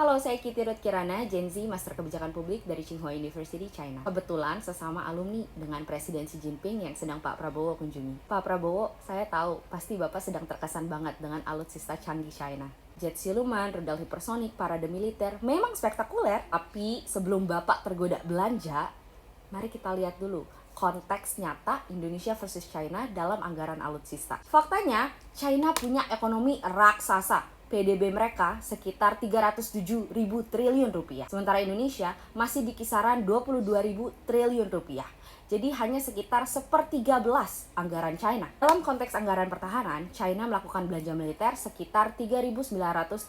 Halo, saya Kitty Ruth Kirana, Gen Z, Master Kebijakan Publik dari Tsinghua University, China. Kebetulan sesama alumni dengan Presiden Xi Jinping yang sedang Pak Prabowo kunjungi. Pak Prabowo, saya tahu pasti Bapak sedang terkesan banget dengan alutsista canggih China. Jet siluman, rudal hipersonik, parade militer, memang spektakuler. Tapi sebelum Bapak tergoda belanja, mari kita lihat dulu konteks nyata Indonesia versus China dalam anggaran alutsista. Faktanya, China punya ekonomi raksasa. PDB mereka sekitar 307.000 triliun rupiah. Sementara Indonesia masih di kisaran 22.000 triliun rupiah. Jadi hanya sekitar 1/13 anggaran China. Dalam konteks anggaran pertahanan, China melakukan belanja militer sekitar 3.900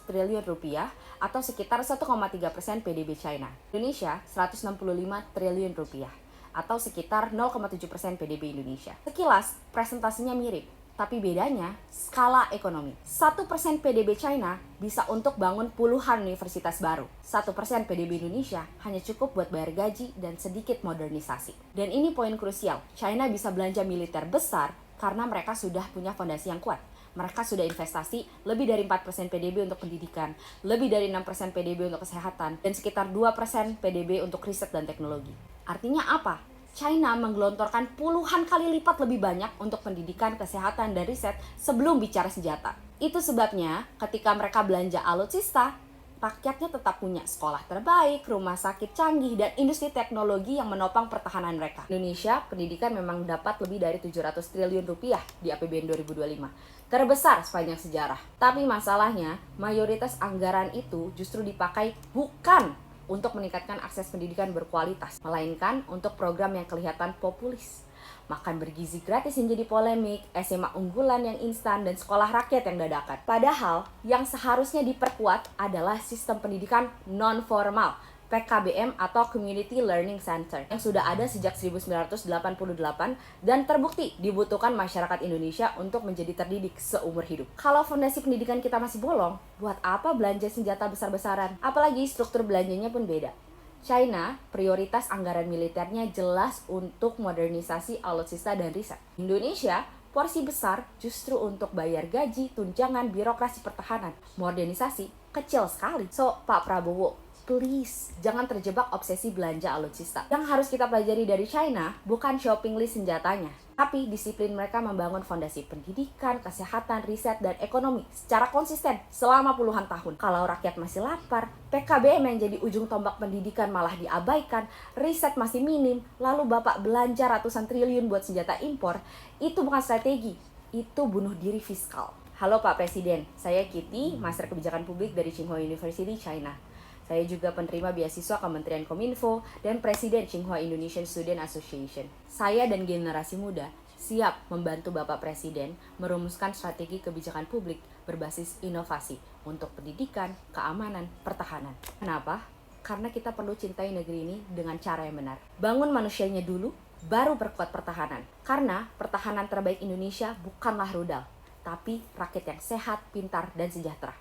triliun rupiah atau sekitar 1,3% PDB China. Indonesia 165 triliun rupiah atau sekitar 0,7% PDB Indonesia. Sekilas, presentasinya mirip. Tapi bedanya, skala ekonomi. 1% PDB China bisa untuk bangun puluhan universitas baru. 1% PDB Indonesia hanya cukup buat bayar gaji dan sedikit modernisasi. Dan ini poin krusial, China bisa belanja militer besar karena mereka sudah punya fondasi yang kuat. Mereka sudah investasi lebih dari 4% PDB untuk pendidikan, lebih dari 6% PDB untuk kesehatan, dan sekitar 2% PDB untuk riset dan teknologi. Artinya apa? China menggelontorkan puluhan kali lipat lebih banyak untuk pendidikan, kesehatan, dan riset sebelum bicara senjata. Itu sebabnya ketika mereka belanja alutsista, rakyatnya tetap punya sekolah terbaik, rumah sakit canggih, dan industri teknologi yang menopang pertahanan mereka. Indonesia, pendidikan memang dapat lebih dari 700 triliun rupiah di APBN 2025. Terbesar sepanjang sejarah. Tapi masalahnya, mayoritas anggaran itu justru dipakai bukan untuk meningkatkan akses pendidikan berkualitas, melainkan untuk program yang kelihatan populis. Makan bergizi gratis yang jadi polemik, SMA unggulan yang instan, dan sekolah rakyat yang dadakan. Padahal, yang seharusnya diperkuat adalah sistem pendidikan non-formal, PKBM atau Community Learning Center, yang sudah ada sejak 1988 dan terbukti dibutuhkan masyarakat Indonesia untuk menjadi terdidik seumur hidup. Kalau fondasi pendidikan kita masih bolong, buat apa belanja senjata besar-besaran? Apalagi struktur belanjanya pun beda. China, prioritas anggaran militernya jelas untuk modernisasi alutsista dan riset. Indonesia, porsi besar justru untuk bayar gaji, tunjangan, birokrasi pertahanan. Modernisasi kecil sekali. So, Pak Prabowo, please, jangan terjebak obsesi belanja alutsista. Yang harus kita pelajari dari China bukan shopping list senjatanya, tapi disiplin mereka membangun fondasi pendidikan, kesehatan, riset, dan ekonomi secara konsisten selama puluhan tahun. Kalau rakyat masih lapar, PKBM yang jadi ujung tombak pendidikan malah diabaikan, riset masih minim, lalu Bapak belanja ratusan triliun buat senjata impor, itu bukan strategi, itu bunuh diri fiskal. Halo Pak Presiden, saya Kitty, Master Kebijakan Publik dari Tsinghua University, China. Saya juga penerima beasiswa Kementerian Kominfo dan Presiden Tsinghua Indonesian Student Association. Saya dan generasi muda siap membantu Bapak Presiden merumuskan strategi kebijakan publik berbasis inovasi untuk pendidikan, keamanan, pertahanan. Kenapa? Karena kita perlu cintai negeri ini dengan cara yang benar. Bangun manusianya dulu, baru perkuat pertahanan. Karena pertahanan terbaik Indonesia bukanlah rudal, tapi rakyat yang sehat, pintar, dan sejahtera.